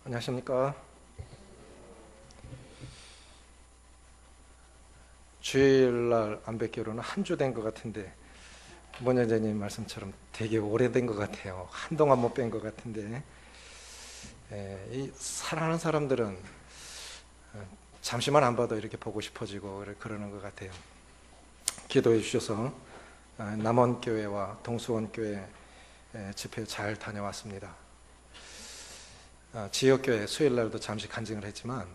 안녕하십니까. 주일날 안 뵙기로는 한 주 된 것 같은데 문현재님 말씀처럼 되게 오래된 것 같아요. 한동안 못 뵌 것 같은데 이 사랑하는 사람들은 잠시만 안 봐도 이렇게 보고 싶어지고 그러는 것 같아요. 기도해 주셔서 남원교회와 동수원교회 집회 잘 다녀왔습니다. 지역교회 수요일날도 잠시 간증을 했지만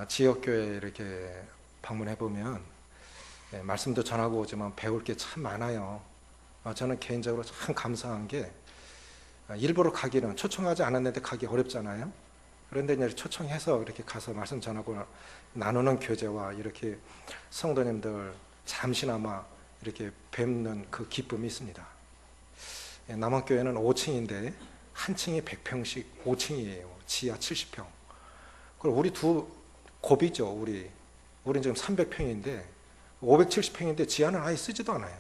지역교회 이렇게 방문해 보면 말씀도 전하고 오지만 배울 게 참 많아요. 저는 개인적으로 참 감사한 게 일부러 가기는 초청하지 않았는데 가기 어렵잖아요. 그런데 이제 초청해서 이렇게 가서 말씀 전하고 나누는 교제와 이렇게 성도님들 잠시나마 이렇게 뵙는 그 기쁨이 있습니다. 남원교회는 5층인데 한 층이 100평씩 5층이에요. 지하 70평. 그리고 우리 두 곱이죠. 우린 지금 300평인데 570평인데 지하는 아예 쓰지도 않아요.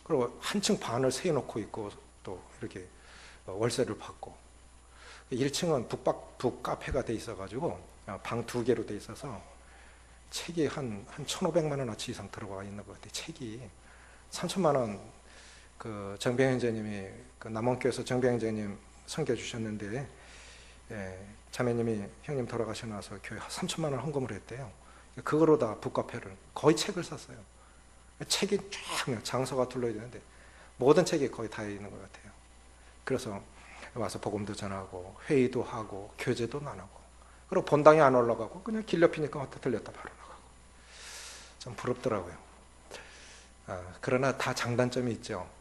그리고 한 층 반을 세워놓고 있고 또 이렇게 월세를 받고 1층은 북카페가 돼 있어가지고 방 2개로 돼 있어서 책이 한 1,500만 원어치 이상 들어가 있는 것 같아요. 책이 3천만 원 그 정병현재님이 그 남원교에서 정병현재님 섬겨 주셨는데 자매님이 형님 돌아가시고 나서 교회 3천만 원 헌금을 했대요. 그거로 다 북카페를 거의 책을 샀어요. 책이 쫙 장소가 둘러 있는데 모든 책이 거의 다 있는 것 같아요. 그래서 와서 복음도 전하고 회의도 하고 교제도 나누고 그리고 본당에 안 올라가고 그냥 길 옆이니까 왔다 들렸다 바로 나가고 좀 부럽더라고요. 그러나 다 장단점이 있죠.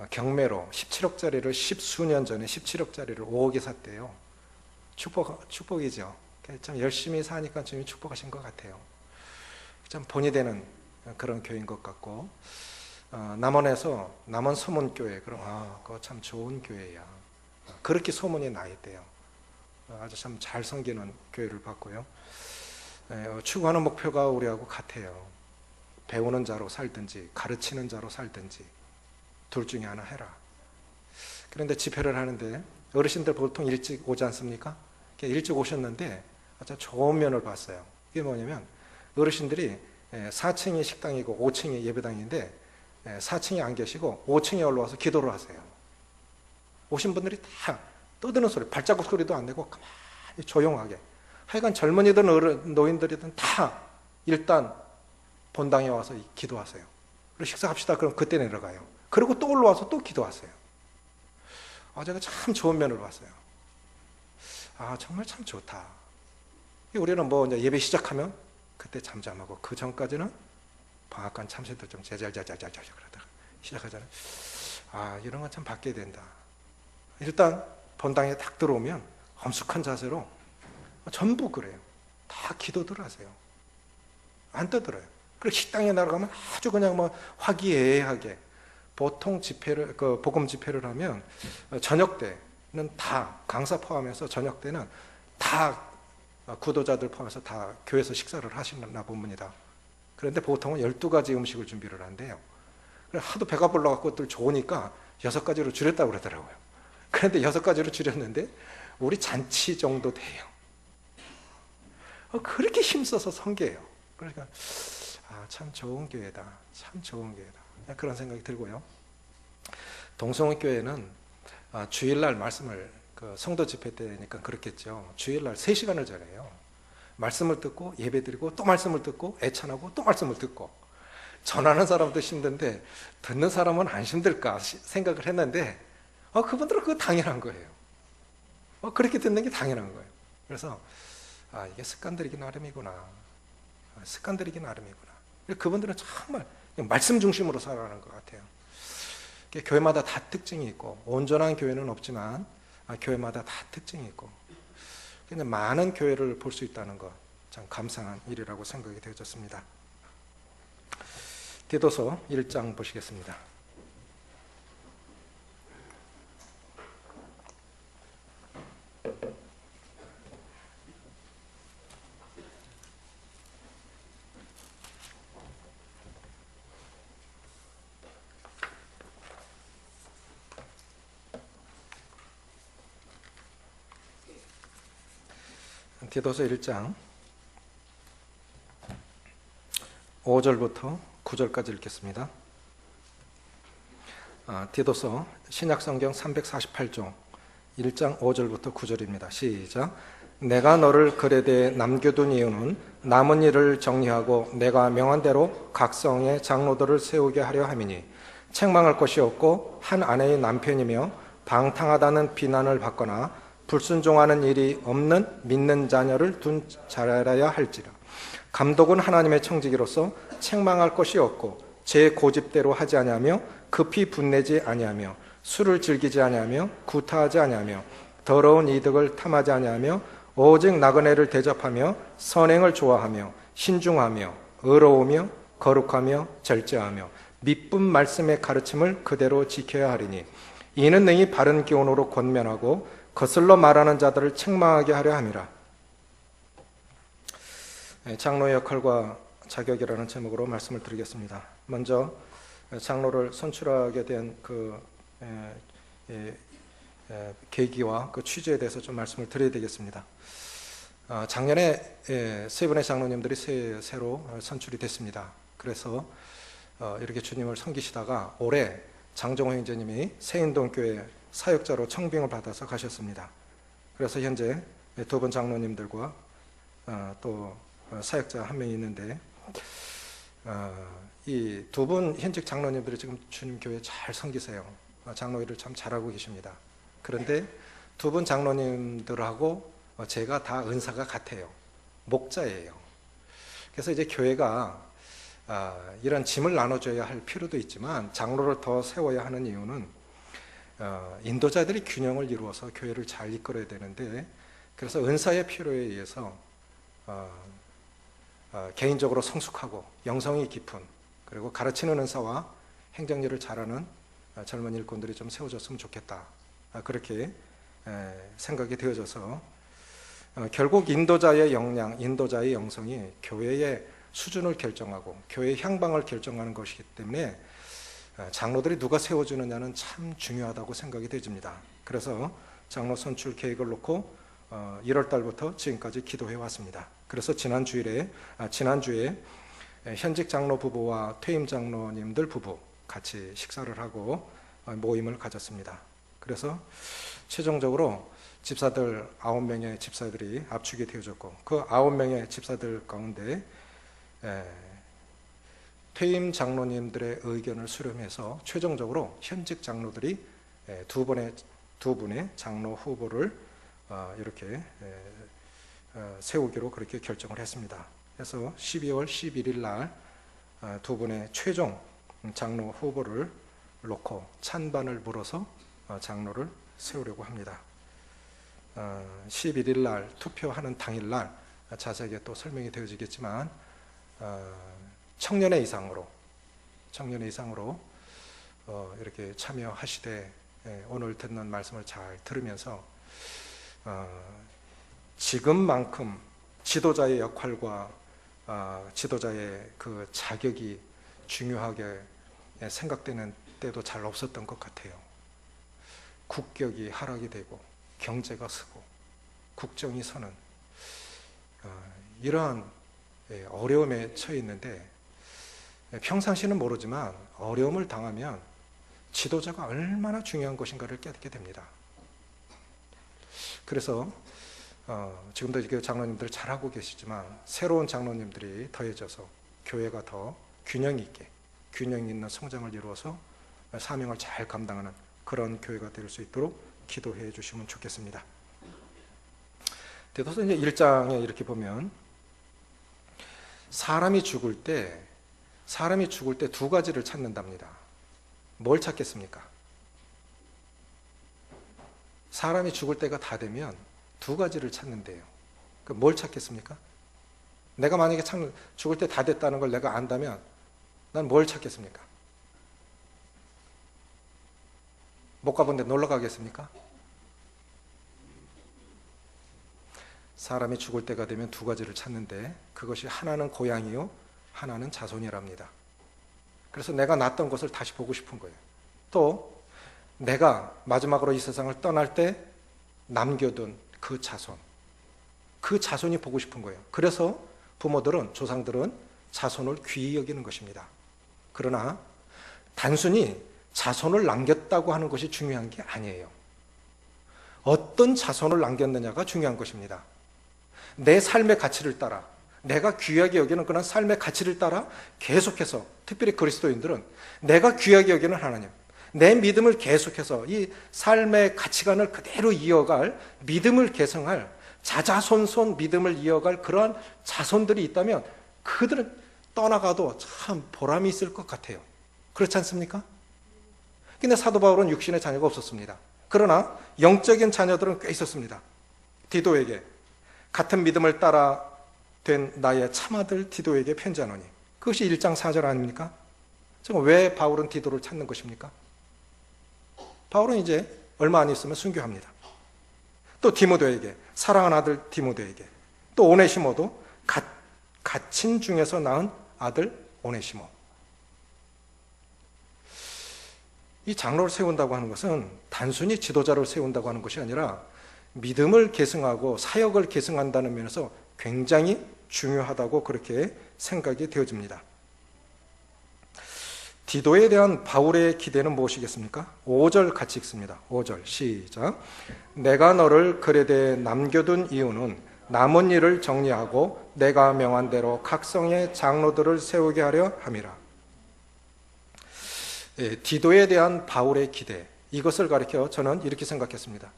경매로 17억짜리를 10수년 전에 17억짜리를 5억에 샀대요. 축복이죠. 좀 열심히 사니까 주님이 축복하신 것 같아요. 좀 본이 되는 그런 교회인 것 같고 남원에서 남원 소문교회 그럼 그거 참 좋은 교회야. 그렇게 소문이 나 있대요. 아주 참 잘 섬기는 교회를 봤고요. 추구하는 목표가 우리하고 같아요. 배우는 자로 살든지 가르치는 자로 살든지 둘 중에 하나 해라. 그런데 집회를 하는데 어르신들 보통 일찍 오지 않습니까? 일찍 오셨는데 아주 좋은 면을 봤어요. 이게 뭐냐면 어르신들이 4층이 식당이고 5층이 예배당인데 4층에 안 계시고 5층에 올라와서 기도를 하세요. 오신 분들이 다 떠드는 소리, 발자국 소리도 안 내고 가만히 조용하게. 하여간 젊은이든 노인들이든 다 일단 본당에 와서 기도하세요. 그리고 식사합시다. 그럼 그때 내려가요. 그리고 또 올라와서 또 기도하세요. 제가 참 좋은 면을 봤어요. 정말 참 좋다. 우리는 뭐 이제 예배 시작하면 그때 잠잠하고 그 전까지는 방앗간 참새들 좀 제잘제잘제잘 그러다가 시작하잖아요. 이런 건 참 바뀌어야 된다. 일단 본당에 딱 들어오면 엄숙한 자세로 전부 그래요. 다 기도들 하세요. 안 떠들어요. 그리고 식당에 나가면 아주 그냥 뭐 화기애애하게 보통 집회를 복음 집회를 하면 저녁 때는 다 강사 포함해서 저녁 때는 다 구도자들 포함해서 다 교회에서 식사를 하시나 봅니다. 그런데 보통은 12가지 음식을 준비를 한대요. 하도 배가 불러갖고 또 좋으니까 6가지로 줄였다고 그러더라고요. 그런데 6가지로 줄였는데 우리 잔치 정도 돼요. 그렇게 힘써서 섬겨요. 그러니까 참 좋은 교회다. 참 좋은 교회다. 그런 생각이 들고요. 동성교회는 주일날 말씀을 성도 집회 때니까 그렇겠죠. 주일날 3시간을 전해요. 말씀을 듣고 예배드리고 또 말씀을 듣고 애찬하고 또 말씀을 듣고 전하는 사람도 힘든데 듣는 사람은 안 힘들까 생각을 했는데 그분들은 그거 당연한 거예요. 그렇게 듣는 게 당연한 거예요. 그래서 이게 습관들이기 나름이구나. 습관들이기 나름이구나. 그분들은 정말 말씀 중심으로 살아가는 것 같아요. 교회마다 다 특징이 있고 온전한 교회는 없지만 교회마다 다 특징이 있고 근데 많은 교회를 볼 수 있다는 것 참 감사한 일이라고 생각이 되어졌습니다. 디도서 1장 보시겠습니다. 디도서 1장 5절부터 9절까지 읽겠습니다. 디도서 신약성경 348종 1장 5절부터 9절입니다. 시작. 내가 너를 그레데에 남겨둔 이유는 남은 일을 정리하고 내가 명한 대로 각 성의 장로들을 세우게 하려 함이니 책망할 것이 없고 한 아내의 남편이며 방탕하다는 비난을 받거나 불순종하는 일이 없는 믿는 자녀를 둔 자라야 할지라. 감독은 하나님의 청지기로서 책망할 것이 없고 제 고집대로 하지 아니하며 급히 분내지 아니하며 술을 즐기지 아니하며 구타하지 아니하며 더러운 이득을 탐하지 아니하며 오직 나그네를 대접하며 선행을 좋아하며 신중하며 의로우며 거룩하며 절제하며 미쁜 말씀의 가르침을 그대로 지켜야 하리니 이는 능히 바른 기운으로 권면하고 거슬러 말하는 자들을 책망하게 하려 함이라. 장로의 역할과 자격이라는 제목으로 말씀을 드리겠습니다. 먼저 장로를 선출하게 된 계기와 그 취지에 대해서 좀 말씀을 드려야 되겠습니다. 작년에 세 분의 장로님들이 새로 선출이 됐습니다. 그래서 이렇게 주님을 섬기시다가 올해 장정호 형제님이 새인동교회 사역자로 청빙을 받아서 가셨습니다. 그래서 현재 두 분 장로님들과 또 사역자 한 명이 있는데 이 두 분 현직 장로님들이 지금 주님 교회 잘 섬기세요. 장로 일을 참 잘하고 계십니다. 그런데 두 분 장로님들하고 제가 다 은사가 같아요. 목자예요. 그래서 이제 교회가 이런 짐을 나눠줘야 할 필요도 있지만 장로를 더 세워야 하는 이유는 인도자들이 균형을 이루어서 교회를 잘 이끌어야 되는데, 그래서 은사의 필요에 의해서 개인적으로 성숙하고 영성이 깊은, 그리고 가르치는 은사와 행정일을 잘하는 젊은 일꾼들이 좀 세워졌으면 좋겠다, 그렇게 생각이 되어져서 결국 인도자의 역량, 인도자의 영성이 교회의 수준을 결정하고 교회의 향방을 결정하는 것이기 때문에 장로들이 누가 세워주느냐는 참 중요하다고 생각이 되집니다. 그래서 장로 선출 계획을 놓고 1월 달부터 지금까지 기도해 왔습니다. 그래서 지난주에 현직 장로 부부와 퇴임 장로님들 부부 같이 식사를 하고 모임을 가졌습니다. 그래서 최종적으로 집사들 9명의 집사들이 압축이 되어졌고, 그 9명의 집사들 가운데 퇴임 장로님들의 의견을 수렴해서 최종적으로 현직 장로들이 두 분의 장로 후보를 이렇게 세우기로 그렇게 결정을 했습니다. 그래서 12월 11일 날 두 분의 최종 장로 후보를 놓고 찬반을 물어서 장로를 세우려고 합니다. 11일 날 투표하는 당일 날 자세하게 또 설명이 되어지겠지만 청년회 이상으로 이렇게 참여하시되 오늘 듣는 말씀을 잘 들으면서 지금만큼 지도자의 역할과 지도자의 그 자격이 중요하게 생각되는 때도 잘 없었던 것 같아요. 국격이 하락이 되고 경제가 서고 국정이 서는 이러한 어려움에 처해 있는데, 평상시는 모르지만 어려움을 당하면 지도자가 얼마나 중요한 것인가를 깨닫게 됩니다. 그래서 지금도 이렇게 장로님들 잘하고 계시지만 새로운 장로님들이 더해져서 교회가 더 균형 있는 성장을 이루어서 사명을 잘 감당하는 그런 교회가 될 수 있도록 기도해 주시면 좋겠습니다. 디도서 이제 1장에 이렇게 보면 사람이 죽을 때 두 가지를 찾는답니다. 뭘 찾겠습니까? 사람이 죽을 때가 다 되면 두 가지를 찾는데요. 뭘 찾겠습니까? 내가 만약에 죽을 때 다 됐다는 걸 내가 안다면 난 뭘 찾겠습니까? 못 가본 데 놀러 가겠습니까? 사람이 죽을 때가 되면 두 가지를 찾는데, 그것이 하나는 고향이요, 하나는 자손이랍니다. 그래서 내가 났던 곳을 다시 보고 싶은 거예요. 또 내가 마지막으로 이 세상을 떠날 때 남겨둔 그 자손, 그 자손이 보고 싶은 거예요. 그래서 부모들은, 조상들은 자손을 귀히 여기는 것입니다. 그러나 단순히 자손을 남겼다고 하는 것이 중요한 게 아니에요. 어떤 자손을 남겼느냐가 중요한 것입니다. 내 삶의 가치를 따라, 내가 귀하게 여기는 그런 삶의 가치를 따라 계속해서, 특별히 그리스도인들은 내가 귀하게 여기는 하나님, 내 믿음을 계속해서 이 삶의 가치관을 그대로 이어갈, 믿음을 계승할, 자자손손 믿음을 이어갈 그러한 자손들이 있다면 그들은 떠나가도 참 보람이 있을 것 같아요. 그렇지 않습니까? 근데 사도 바울은 육신의 자녀가 없었습니다. 그러나 영적인 자녀들은 꽤 있었습니다. 디도에게, 같은 믿음을 따라 된 나의 참아들 디도에게 편지하노니, 그것이 1장 4절 아닙니까? 왜 바울은 디도를 찾는 것입니까? 바울은 이제 얼마 안 있으면 순교합니다. 또 디모데에게, 사랑하는 아들 디모데에게, 또 오네시모도 갇힌 중에서 낳은 아들 오네시모. 이 장로를 세운다고 하는 것은 단순히 지도자를 세운다고 하는 것이 아니라 믿음을 계승하고 사역을 계승한다는 면에서 굉장히 중요하다고 그렇게 생각이 되어집니다. 디도에 대한 바울의 기대는 무엇이겠습니까? 5절 같이 읽습니다. 5절 시작. 내가 너를 그레데에 남겨둔 이유는 남은 일을 정리하고 내가 명한 대로 각성의 장로들을 세우게 하려 함이라. 디도에 대한 바울의 기대, 이것을 가리켜 저는 이렇게 생각했습니다.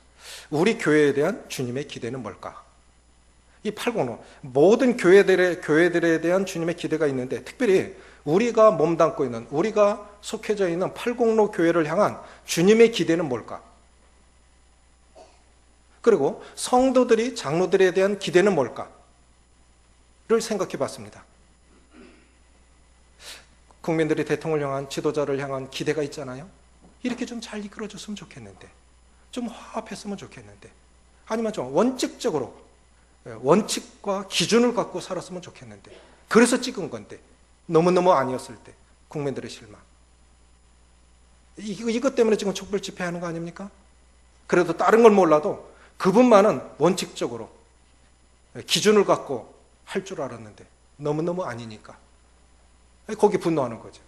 우리 교회에 대한 주님의 기대는 뭘까? 이 805, 모든 교회들에 대한 주님의 기대가 있는데, 특별히 우리가 몸담고 있는, 우리가 속해져 있는 806 교회를 향한 주님의 기대는 뭘까? 그리고 성도들이, 장로들에 대한 기대는 뭘까? 를 생각해 봤습니다. 국민들이 대통령을 향한, 지도자를 향한 기대가 있잖아요. 이렇게 좀 잘 이끌어줬으면 좋겠는데, 좀 화합했으면 좋겠는데, 아니면 좀 원칙적으로 원칙과 기준을 갖고 살았으면 좋겠는데, 그래서 찍은 건데 너무너무 아니었을 때 국민들의 실망, 이것 때문에 지금 촛불 집회하는 거 아닙니까? 그래도 다른 걸 몰라도 그분만은 원칙적으로 기준을 갖고 할 줄 알았는데 너무너무 아니니까 거기 분노하는 거죠.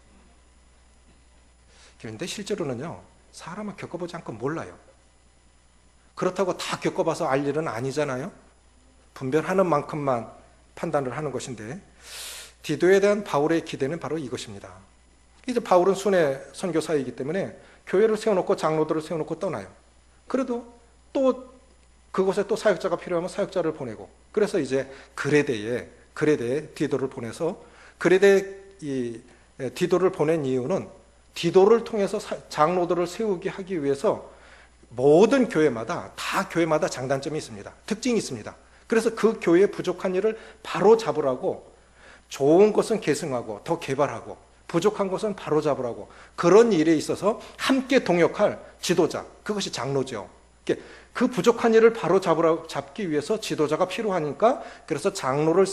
그런데 실제로는요, 사람은 겪어보지 않고 몰라요. 그렇다고 다 겪어봐서 알 일은 아니잖아요. 분별하는 만큼만 판단을 하는 것인데, 디도에 대한 바울의 기대는 바로 이것입니다. 이제 바울은 순회 선교사이기 때문에 교회를 세워놓고 장로들을 세워놓고 떠나요. 그래도 또 그곳에 또 사역자가 필요하면 사역자를 보내고, 그래서 이제 그레데에 디도를 보내서, 그레데에 이 디도를 보낸 이유는 디도를 통해서 장로들을 세우게 하기 위해서 모든 교회마다, 다 교회마다 장단점이 있습니다. 특징이 있습니다. 그래서 그 교회의 부족한 일을 바로 잡으라고, 좋은 것은 계승하고 더 개발하고 부족한 것은 바로 잡으라고, 그런 일에 있어서 함께 동역할 지도자, 그것이 장로죠. 그 부족한 일을 바로 잡기 위해서 지도자가 필요하니까, 그래서 장로를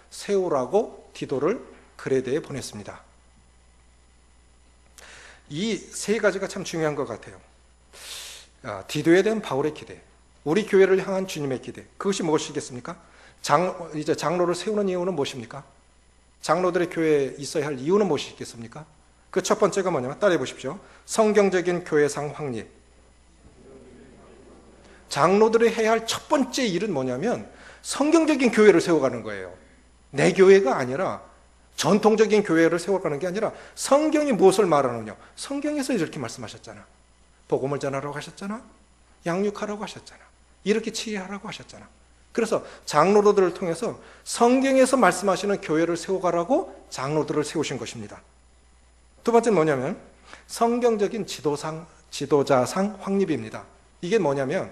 세우라고 디도를 그레데에 보냈습니다. 이 세 가지가 참 중요한 것 같아요. 디도에 대한 바울의 기대, 우리 교회를 향한 주님의 기대, 그것이 무엇이겠습니까? 이제 장로를 세우는 이유는 무엇입니까? 장로들의 교회에 있어야 할 이유는 무엇이겠습니까? 그 첫 번째가 뭐냐면, 따라해 보십시오. 성경적인 교회상 확립. 장로들이 해야 할 첫 번째 일은 뭐냐면 성경적인 교회를 세워가는 거예요. 내 교회가 아니라, 전통적인 교회를 세워가는 게 아니라 성경이 무엇을 말하느냐. 성경에서 이렇게 말씀하셨잖아. 복음을 전하라고 하셨잖아. 양육하라고 하셨잖아. 이렇게 치유하라고 하셨잖아. 그래서 장로들을 통해서 성경에서 말씀하시는 교회를 세워가라고 장로들을 세우신 것입니다. 두 번째는 뭐냐면 성경적인 지도자상 확립입니다. 이게 뭐냐면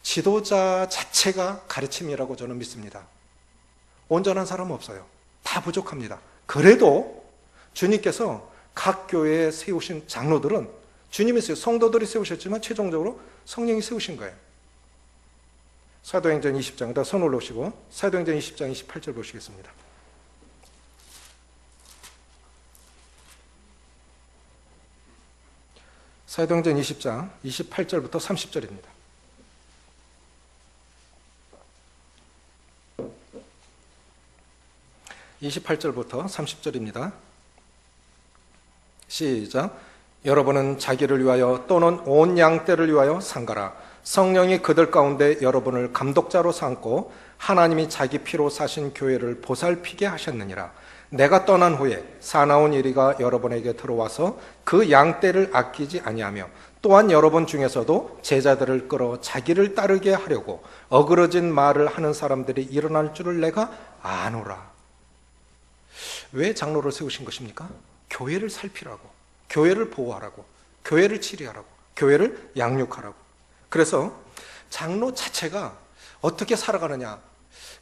지도자 자체가 가르침이라고 저는 믿습니다. 온전한 사람은 없어요. 다 부족합니다. 그래도 주님께서 각 교회에 세우신 장로들은 주님이 성도들이 세우셨지만 최종적으로 성령이 세우신 거예요. 사도행전 20장, 손 올라오시고 사도행전 20장 28절 보시겠습니다. 사도행전 20장 28절부터 30절입니다. 28절부터 30절입니다. 시작. 여러분은 자기를 위하여 또는 온 양떼를 위하여 상가라. 성령이 그들 가운데 여러분을 감독자로 삼고 하나님이 자기 피로 사신 교회를 보살피게 하셨느니라. 내가 떠난 후에 사나운 이리가 여러분에게 들어와서 그 양떼를 아끼지 아니하며 또한 여러분 중에서도 제자들을 끌어 자기를 따르게 하려고 어그러진 말을 하는 사람들이 일어날 줄을 내가 아노라. 왜 장로를 세우신 것입니까? 교회를 살피라고, 교회를 보호하라고, 교회를 치리하라고, 교회를 양육하라고. 그래서 장로 자체가 어떻게 살아가느냐,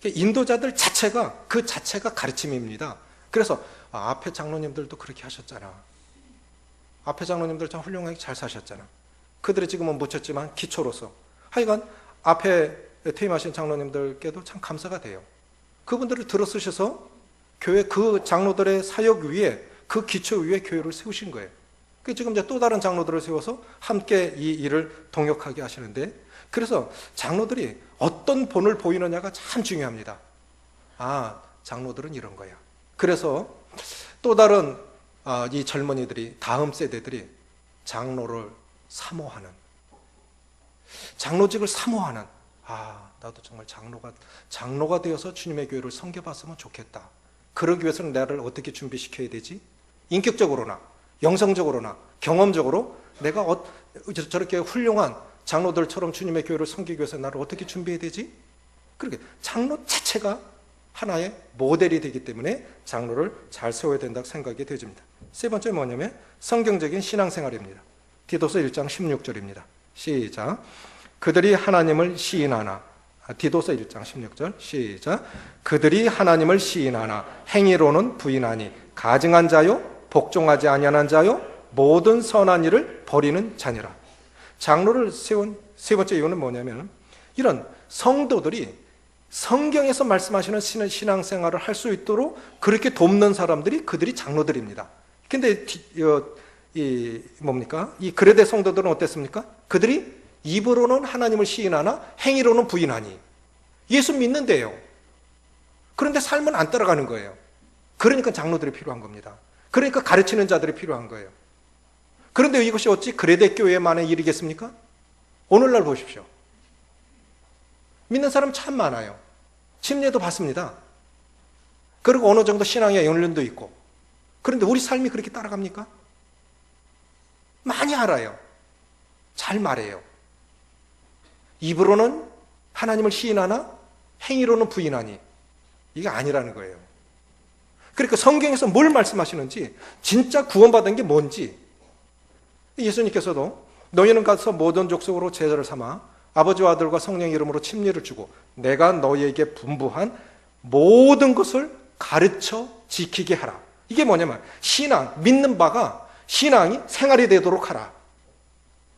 인도자들 자체가 그 자체가 가르침입니다. 그래서 앞에 장로님들도 그렇게 하셨잖아. 앞에 장로님들 참 훌륭하게 잘 사셨잖아. 그들이 지금은 묻혔지만 기초로서 하여간 앞에 퇴임하신 장로님들께도 참 감사가 돼요. 그분들을 들어쓰셔서 교회 그 장로들의 사역 위에, 그 기초 위에 교회를 세우신 거예요. 지금 이제 또 다른 장로들을 세워서 함께 이 일을 동역하게 하시는데, 그래서 장로들이 어떤 본을 보이느냐가 참 중요합니다. 아, 장로들은 이런 거야. 그래서 또 다른 이 젊은이들이, 다음 세대들이 장로를 사모하는, 장로직을 사모하는, 아, 나도 정말 장로가 되어서 주님의 교회를 섬겨봤으면 좋겠다. 그러기 위해서는 나를 어떻게 준비시켜야 되지? 인격적으로나 영성적으로나 경험적으로 내가 저렇게 훌륭한 장로들처럼 주님의 교회를 섬기기 위해서 나를 어떻게 준비해야 되지? 그렇게 장로 자체가 하나의 모델이 되기 때문에 장로를 잘 세워야 된다고 생각이 되어집니다. 세 번째 뭐냐면 성경적인 신앙생활입니다. 디도서 1장 16절입니다. 시작. 그들이 하나님을 시인하나, 디도서 1장 16절 시작. 그들이 하나님을 시인하나 행위로는 부인하니 가증한 자요 복종하지 아니하는 자요 모든 선한 일을 버리는 자니라. 장로를 세운 세 번째 이유는 뭐냐면 이런 성도들이 성경에서 말씀하시는 신앙생활을 할 수 있도록 그렇게 돕는 사람들이 그들이 장로들입니다. 근데 이 그레데 성도들은 어땠습니까? 그들이 입으로는 하나님을 시인하나 행위로는 부인하니, 예수 믿는데요. 그런데 삶은 안 따라가는 거예요. 그러니까 장로들이 필요한 겁니다. 그러니까 가르치는 자들이 필요한 거예요. 그런데 이것이 어찌 그레데 교회만의 일이겠습니까? 오늘날 보십시오. 믿는 사람 참 많아요. 침례도 받습니다. 그리고 어느 정도 신앙의 연륜도 있고. 그런데 우리 삶이 그렇게 따라갑니까? 많이 알아요. 잘 말해요. 입으로는 하나님을 시인하나 행위로는 부인하니, 이게 아니라는 거예요. 그러니까 성경에서 뭘 말씀하시는지, 진짜 구원받은 게 뭔지, 예수님께서도 너희는 가서 모든 족속으로 제자를 삼아 아버지와 아들과 성령 이름으로 침례를 주고 내가 너희에게 분부한 모든 것을 가르쳐 지키게 하라. 이게 뭐냐면 신앙, 믿는 바가 신앙이 생활이 되도록 하라.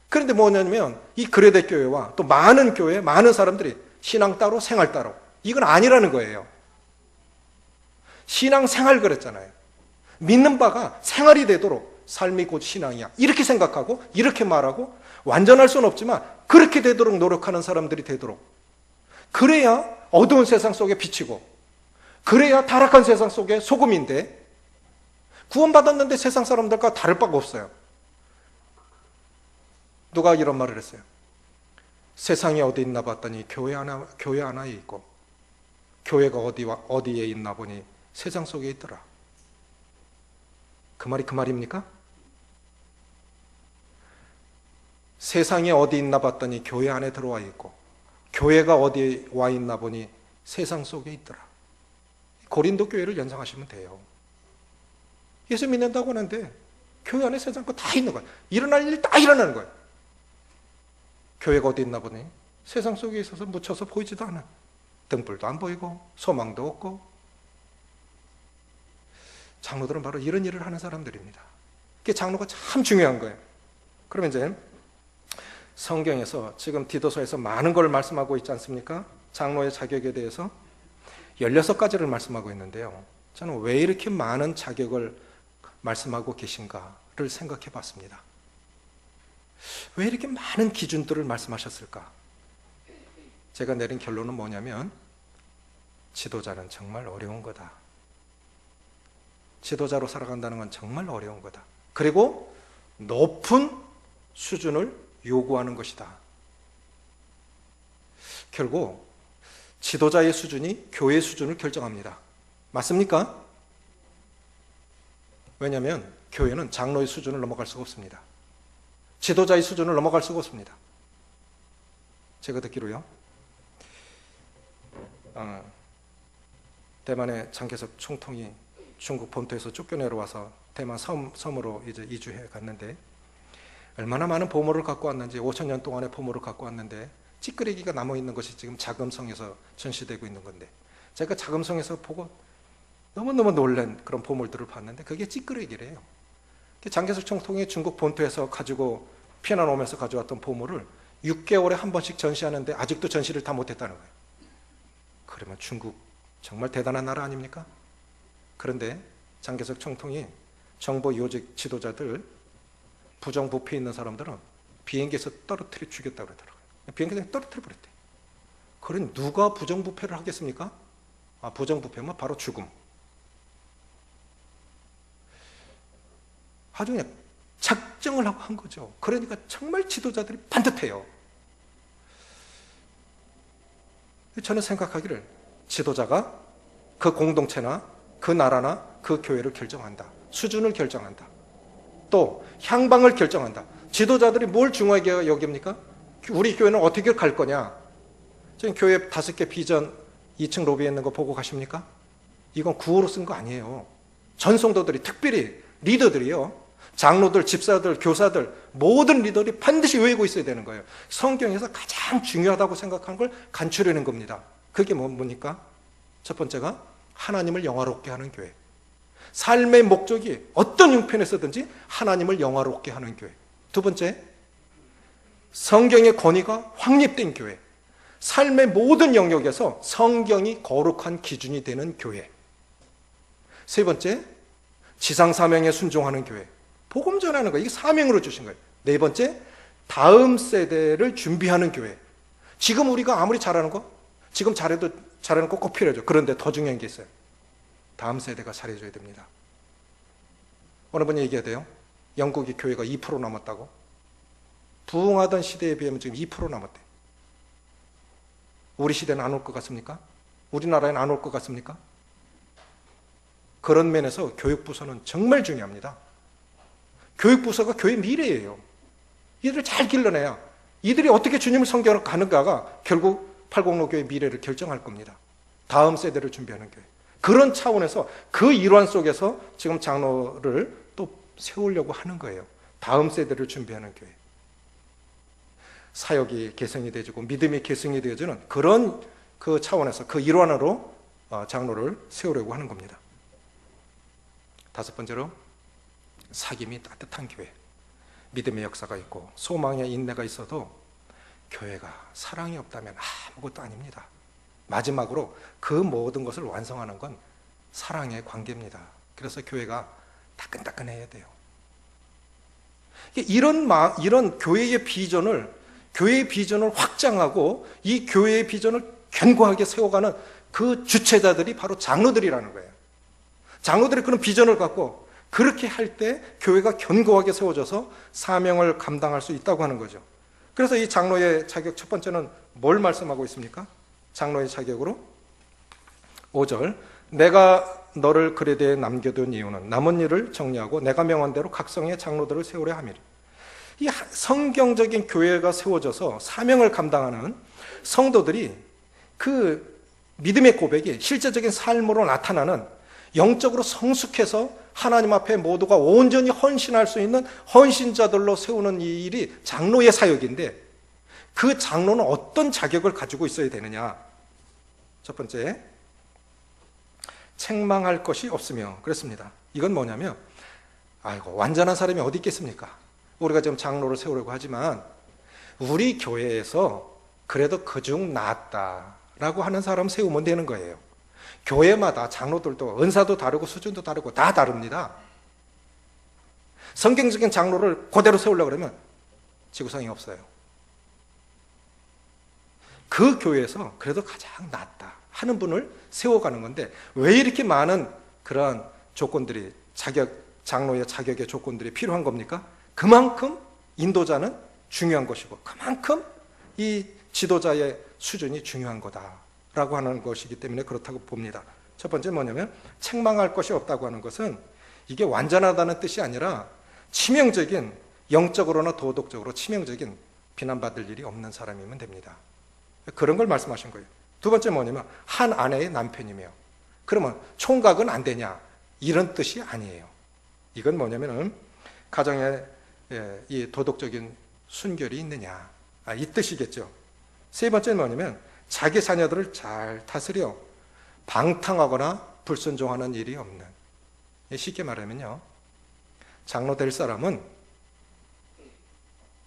그런데 뭐냐면 이 그레데 교회와 또 많은 교회, 많은 사람들이 신앙 따로 생활 따로, 이건 아니라는 거예요. 신앙 생활 그랬잖아요. 믿는 바가 생활이 되도록 삶이 곧 신앙이야, 이렇게 생각하고 이렇게 말하고, 완전할 수는 없지만 그렇게 되도록 노력하는 사람들이 되도록, 그래야 어두운 세상 속에 비치고, 그래야 타락한 세상 속에 소금인데, 구원받았는데 세상 사람들과 다를 바가 없어요. 누가 이런 말을 했어요. 세상이 어디 있나 봤더니 교회 하나에 있고, 교회가 어디에 있나 보니 세상 속에 있더라. 그 말이 그 말입니까? 세상이 어디 있나 봤더니 교회 안에 들어와 있고, 교회가 어디에 와 있나 보니 세상 속에 있더라. 고린도 교회를 연상하시면 돼요. 예수 믿는다고 하는데 교회 안에 세상 거 다 있는 거예요. 일어날 일 다 일어나는 거예요. 교회가 어디 있나 보니 세상 속에 있어서 묻혀서 보이지도 않아. 등불도 안 보이고 소망도 없고. 장로들은 바로 이런 일을 하는 사람들입니다. 그게 장로가 참 중요한 거예요. 그러면 이제 성경에서 지금 디도서에서 많은 걸 말씀하고 있지 않습니까? 장로의 자격에 대해서 16가지를 말씀하고 있는데요. 저는 왜 이렇게 많은 자격을 말씀하고 계신가를 생각해 봤습니다. 왜 이렇게 많은 기준들을 말씀하셨을까? 제가 내린 결론은 뭐냐면 지도자는 정말 어려운 거다. 지도자로 살아간다는 건 정말 어려운 거다. 그리고 높은 수준을 요구하는 것이다. 결국 지도자의 수준이 교회의 수준을 결정합니다. 맞습니까? 왜냐하면 교회는 장로의 수준을 넘어갈 수가 없습니다. 지도자의 수준을 넘어갈 수가 없습니다. 제가 듣기로요, 대만의 장개석 총통이 중국 본토에서 쫓겨내려와서 대만 섬으로 이제 이주해 갔는데, 얼마나 많은 보물을 갖고 왔는지, 5,000년 동안의 보물을 갖고 왔는데 찌끄레기가 남아있는 것이 지금 자금성에서 전시되고 있는 건데, 제가 자금성에서 보고 너무너무 놀란 그런 보물들을 봤는데 그게 찌끄레기래요. 장개석 총통이 중국 본토에서 가지고 피난 오면서 가져왔던 보물을 6개월에 한 번씩 전시하는데 아직도 전시를 다 못했다는 거예요. 그러면 중국 정말 대단한 나라 아닙니까? 그런데 장개석 총통이 정보 요직 지도자들, 부정부패 있는 사람들은 비행기에서 떨어뜨려 죽였다고 그러더라고요. 비행기에서 떨어뜨려 버렸대. 그럼 누가 부정부패를 하겠습니까? 부정부패면 바로 죽음. 아주 그냥 작정을 하고 한 거죠. 그러니까 정말 지도자들이 반듯해요. 저는 생각하기를 지도자가 그 공동체나 그 나라나 그 교회를 결정한다. 수준을 결정한다. 또 향방을 결정한다. 지도자들이 뭘 중요하게 여깁니까? 우리 교회는 어떻게 갈 거냐? 지금 교회 5개 비전 2층 로비에 있는 거 보고 가십니까? 이건 구호로 쓴 거 아니에요. 전성도들이, 특별히 리더들이요, 장로들, 집사들, 교사들, 모든 리더들이 반드시 외우고 있어야 되는 거예요. 성경에서 가장 중요하다고 생각하는 걸 간추려낸 겁니다. 그게 뭡니까? 첫 번째가 하나님을 영화롭게 하는 교회. 삶의 목적이 어떤 형편에서든지 하나님을 영화롭게 하는 교회. 두 번째, 성경의 권위가 확립된 교회. 삶의 모든 영역에서 성경이 거룩한 기준이 되는 교회. 세 번째, 지상사명에 순종하는 교회. 복음 전하는 거, 이게 사명으로 주신 거예요. 네 번째, 다음 세대를 준비하는 교회. 지금 우리가 아무리 잘하는 거, 지금 잘해도 잘하는 거 꼭 필요하죠. 그런데 더 중요한 게 있어요. 다음 세대가 잘해줘야 됩니다. 어느 분이 얘기해야 돼요. 영국이 교회가 2% 남았다고. 부흥하던 시대에 비하면 지금 2% 남았대. 우리 시대는 안 올 것 같습니까? 우리나라에는 안 올 것 같습니까? 그런 면에서 교육부서는 정말 중요합니다. 교육부서가 교회 미래예요. 이들을 잘 길러내야 이들이 어떻게 주님을 섬겨 가는가가 결국 8공로 교회의 미래를 결정할 겁니다. 다음 세대를 준비하는 교회. 그런 차원에서 그 일환 속에서 지금 장로를 또 세우려고 하는 거예요. 다음 세대를 준비하는 교회. 사역이 개성이 되어지고 믿음이 개성이 되어지는 그런 그 차원에서 그 일환으로 장로를 세우려고 하는 겁니다. 다섯 번째로, 사귐이 따뜻한 교회. 믿음의 역사가 있고 소망의 인내가 있어도 교회가 사랑이 없다면 아무것도 아닙니다. 마지막으로 그 모든 것을 완성하는 건 사랑의 관계입니다. 그래서 교회가 따끈따끈해야 돼요. 이런 교회의 비전을 확장하고 이 교회의 비전을 견고하게 세워가는 그 주체자들이 바로 장로들이라는 거예요. 장로들이 그런 비전을 갖고 그렇게 할 때 교회가 견고하게 세워져서 사명을 감당할 수 있다고 하는 거죠. 그래서 이 장로의 자격 첫 번째는 뭘 말씀하고 있습니까? 장로의 자격으로 5절, 내가 너를 그레데에 남겨둔 이유는 남은 일을 정리하고 내가 명한 대로 각 성의 장로들을 세우려 함이라. 이 성경적인 교회가 세워져서 사명을 감당하는 성도들이 그 믿음의 고백이 실제적인 삶으로 나타나는, 영적으로 성숙해서 하나님 앞에 모두가 온전히 헌신할 수 있는 헌신자들로 세우는 이 일이 장로의 사역인데, 그 장로는 어떤 자격을 가지고 있어야 되느냐? 첫 번째, 책망할 것이 없으며. 그랬습니다. 이건 뭐냐면, 완전한 사람이 어디 있겠습니까? 우리가 지금 장로를 세우려고 하지만 우리 교회에서 그래도 그중 낫다라고 하는 사람 세우면 되는 거예요. 교회마다 장로들도 은사도 다르고 수준도 다르고 다 다릅니다. 성경적인 장로를 그대로 세우려고 그러면 지구상이 없어요. 그 교회에서 그래도 가장 낫다 하는 분을 세워가는 건데, 왜 이렇게 많은 그러한 조건들이 장로의 자격의 조건들이 필요한 겁니까? 그만큼 인도자는 중요한 것이고 그만큼 이 지도자의 수준이 중요한 거다라고 하는 것이기 때문에 그렇다고 봅니다. 첫 번째 뭐냐면 책망할 것이 없다고 하는 것은 이게 완전하다는 뜻이 아니라 치명적인, 영적으로나 도덕적으로 치명적인 비난받을 일이 없는 사람이면 됩니다. 그런 걸 말씀하신 거예요. 두 번째 뭐냐면 한 아내의 남편이며, 그러면 총각은 안 되냐, 이런 뜻이 아니에요. 이건 뭐냐면은 가정에 이 도덕적인 순결이 있느냐, 이 뜻이겠죠. 세 번째는 뭐냐면 자기 자녀들을 잘 다스려 방탕하거나 불순종하는 일이 없는, 쉽게 말하면요, 장로 될 사람은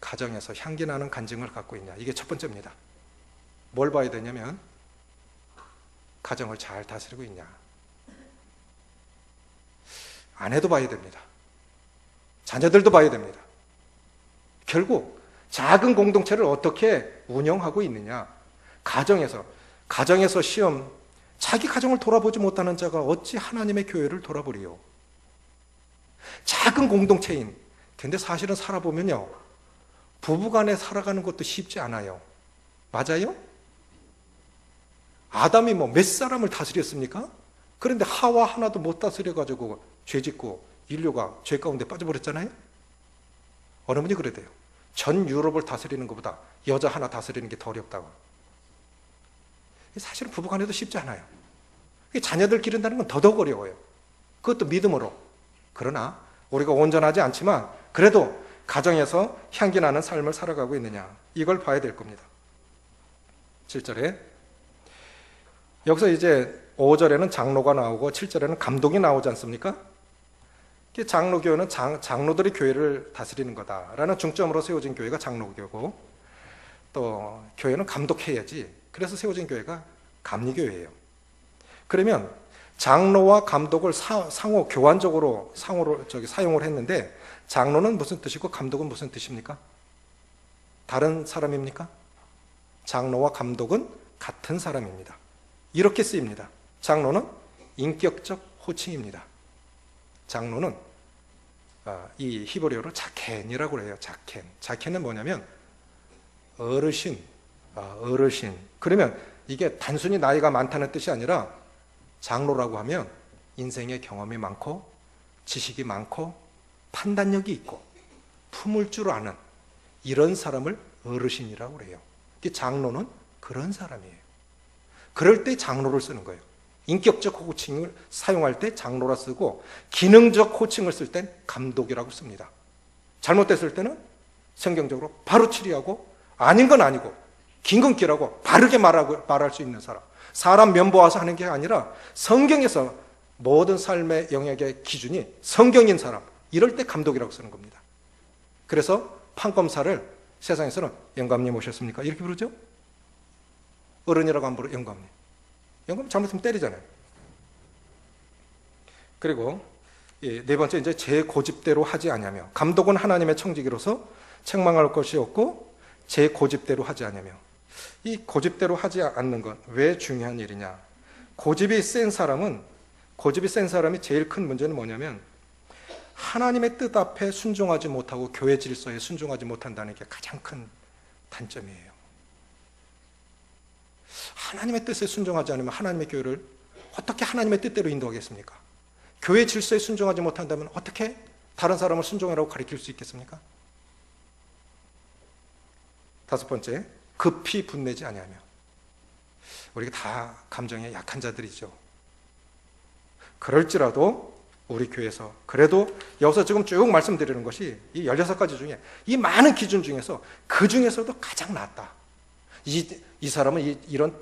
가정에서 향기나는 간증을 갖고 있냐, 이게 첫 번째입니다. 뭘 봐야 되냐면 가정을 잘 다스리고 있냐, 아내도 봐야 됩니다. 자녀들도 봐야 됩니다. 결국 작은 공동체를 어떻게 운영하고 있느냐, 가정에서 시험, 자기 가정을 돌아보지 못하는 자가 어찌 하나님의 교회를 돌아보리요. 작은 공동체인, 근데 사실은 살아보면요, 부부간에 살아가는 것도 쉽지 않아요. 맞아요? 아담이 뭐 몇 사람을 다스렸습니까? 그런데 하와 하나도 못 다스려가지고 죄짓고 인류가 죄 가운데 빠져버렸잖아요. 어느 분이 그러대요. 전 유럽을 다스리는 것보다 여자 하나 다스리는 게 더 어렵다고. 사실은 부부간에도 쉽지 않아요. 자녀들 기른다는 건 더더욱 어려워요. 그것도 믿음으로. 그러나 우리가 온전하지 않지만 그래도 가정에서 향기나는 삶을 살아가고 있느냐, 이걸 봐야 될 겁니다. 7절에 여기서 이제 5절에는 장로가 나오고 7절에는 감독이 나오지 않습니까? 장로교회는 장로들이 교회를 다스리는 거다라는 중점으로 세워진 교회가 장로교고, 또 교회는 감독해야지, 그래서 세워진 교회가 감리교회예요. 그러면 장로와 감독을 상호 교환적으로 사용을 했는데, 장로는 무슨 뜻이고 감독은 무슨 뜻입니까? 다른 사람입니까? 장로와 감독은 같은 사람입니다. 이렇게 쓰입니다. 장로는 인격적 호칭입니다. 장로는 이 히브리어로 자켄이라고 해요. 자켄은 뭐냐면 어르신. 그러면 이게 단순히 나이가 많다는 뜻이 아니라 장로라고 하면 인생의 경험이 많고 지식이 많고 판단력이 있고 품을 줄 아는 이런 사람을 어르신이라고 해요. 장로는 그런 사람이에요. 그럴 때 장로를 쓰는 거예요. 인격적 호칭을 사용할 때 장로라 쓰고, 기능적 호칭을 쓸 땐 감독이라고 씁니다. 잘못됐을 때는 성경적으로 바로 치리하고, 아닌 건 아니고 긴근길하고 바르게 말할 수 있는 사람 면보아서 하는 게 아니라 성경에서 모든 삶의 영역의 기준이 성경인 사람, 이럴 때 감독이라고 쓰는 겁니다. 그래서 판검사를 세상에서는 영감님 오셨습니까? 이렇게 부르죠? 어른이라고 안 부르, 영감님. 영감 잘못하면 때리잖아요. 그리고 네 번째, 이제 제 고집대로 하지 아니하며, 감독은 하나님의 청지기로서 책망할 것이 없고 제 고집대로 하지 아니하며. 이 고집대로 하지 않는 건 왜 중요한 일이냐? 고집이 센 사람이 제일 큰 문제는 뭐냐면 하나님의 뜻 앞에 순종하지 못하고 교회 질서에 순종하지 못한다는 게 가장 큰 단점이에요. 하나님의 뜻에 순종하지 않으면 하나님의 교회를 어떻게 하나님의 뜻대로 인도하겠습니까? 교회 질서에 순종하지 못한다면 어떻게 다른 사람을 순종하라고 가르칠 수 있겠습니까? 다섯 번째, 급히 분내지 아니하며. 우리가 다 감정에 약한 자들이죠. 그럴지라도 우리 교회에서 그래도 여기서 지금 쭉 말씀드리는 것이 이 16가지 중에 이 많은 기준 중에서 그 중에서도 가장 낫다. 이 사람은 이런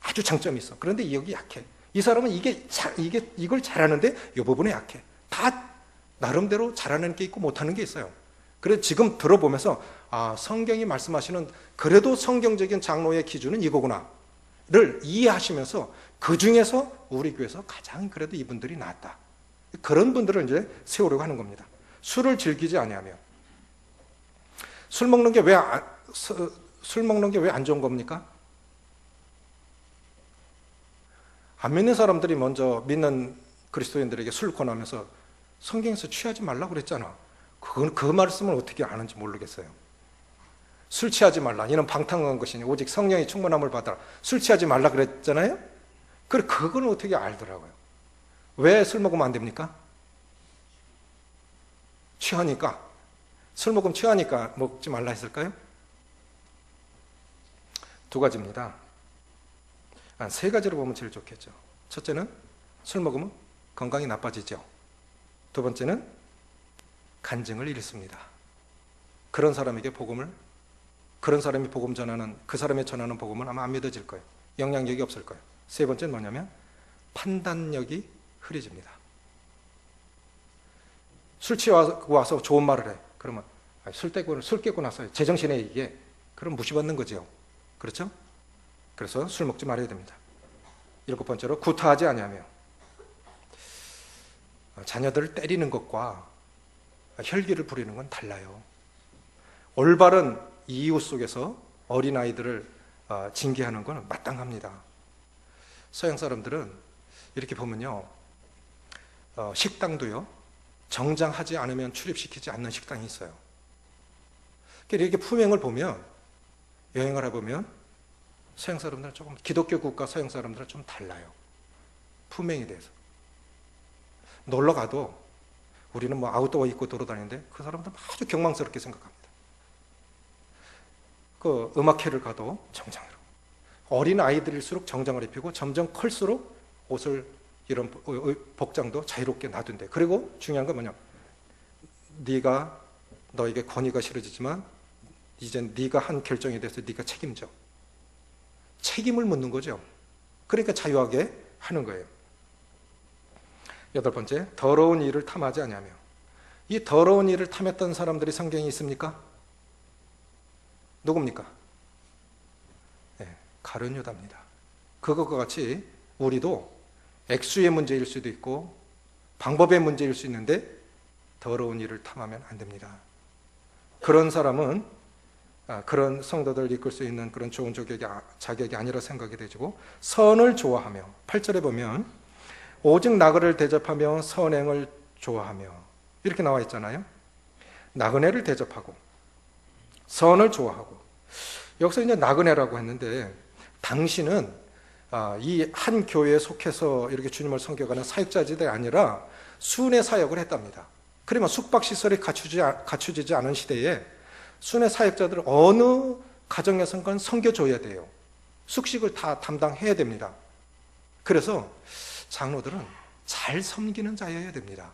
아주 장점이 있어. 그런데 여기 약해. 이 사람은 이걸 잘하는데 이 부분에 약해. 다 나름대로 잘하는 게 있고 못하는 게 있어요. 그래서 지금 들어보면서 성경이 말씀하시는 그래도 성경적인 장로의 기준은 이거구나를 이해하시면서 그 중에서 우리 교회에서 가장 그래도 이분들이 낫다. 그런 분들을 이제 세우려고 하는 겁니다. 술을 즐기지 아니하며. 술 먹는 게 왜 안 좋은 겁니까? 안 믿는 사람들이 먼저 믿는 그리스도인들에게 술 권하면서 성경에서 취하지 말라고 그랬잖아. 그 말씀을 어떻게 아는지 모르겠어요. 술 취하지 말라. 이는 방탕한 것이니 오직 성령의 충만함을 받아라. 술 취하지 말라 그랬잖아요. 그래, 그건 어떻게 알더라고요. 왜 술 먹으면 안 됩니까? 취하니까. 술 먹으면 취하니까 먹지 말라 했을까요? 두 가지입니다. 세 가지로 보면 제일 좋겠죠. 첫째는 술 먹으면 건강이 나빠지죠. 두 번째는 간증을 잃습니다. 그런 사람이 복음 전하는, 그 사람이 전하는 복음은 아마 안 믿어질 거예요. 영향력이 없을 거예요. 세 번째는 뭐냐면 판단력이 흐려집니다. 술 취하고 와서 좋은 말을 해. 그러면 술 깨고 나서 제정신에 이게 그럼 무시받는 거죠. 그렇죠? 그래서 술 먹지 말아야 됩니다. 일곱 번째로 구타하지 아니하며. 자녀들을 때리는 것과 혈기를 부리는 건 달라요. 올바른 이유 속에서 어린아이들을 징계하는 건 마땅합니다. 서양 사람들은 이렇게 보면요, 식당도요, 정장하지 않으면 출입시키지 않는 식당이 있어요. 이렇게 품행을 보면, 여행을 해보면 서양 사람들은 조금, 기독교 국가 서양 사람들은 좀 달라요. 품행에 대해서. 놀러 가도 우리는 뭐 아웃도어 입고 돌아다니는데 그 사람들은 아주 경망스럽게 생각합니다. 그 음악회를 가도 정장으로. 어린 아이들일수록 정장을 입히고 점점 클수록 옷을, 이런 복장도 자유롭게 놔둔대. 그리고 중요한 건 뭐냐? 네가, 너에게 권위가 실어지지만 이젠 네가 한 결정에 대해서 네가 책임져. 책임을 묻는 거죠. 그러니까 자유하게 하는 거예요. 여덟 번째, 더러운 일을 탐하지 아니하며. 이 더러운 일을 탐했던 사람들이 성경에 있습니까? 누굽니까? 네, 가룟 유다입니다. 그것과 같이 우리도 액수의 문제일 수도 있고 방법의 문제일 수 있는데 더러운 일을 탐하면 안 됩니다. 그런 사람은 그런 성도들을 이끌 수 있는 그런 좋은 자격이 아니라 생각이 되지고, 선을 좋아하며, 8절에 보면 오직 나그네를 대접하며 선행을 좋아하며 이렇게 나와 있잖아요. 나그네를 대접하고 선을 좋아하고. 여기서 이제 나그네라고 했는데, 당신은 이 한 교회에 속해서 이렇게 주님을 섬겨가는 사역자들이 아니라 순회 사역을 했답니다. 그러면 숙박시설이 갖추지지 않은 시대에 순회 사역자들을 어느 가정에선가 섬겨줘야 돼요. 숙식을 다 담당해야 됩니다. 그래서 장로들은 잘 섬기는 자여야 됩니다.